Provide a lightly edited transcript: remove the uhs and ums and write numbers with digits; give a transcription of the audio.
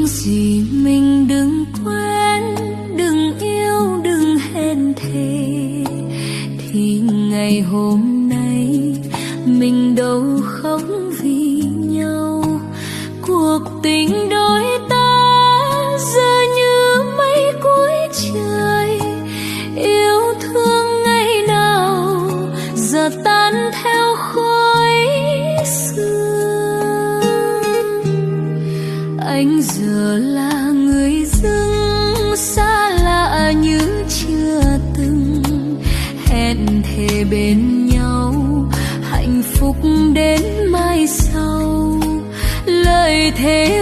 gì mình đừng quên, đừng yêu, đừng hẹn thề, thì ngày hôm nay mình đâu không vì nhau. Cuộc tình đôi ta giờ như mây cuối trời, yêu thương ngày nào giờ tan theo khói sương. Anh giờ là người dưng xa lạ như chưa từng, hẹn thề bên nhau hạnh phúc đến mai sau. Lời thề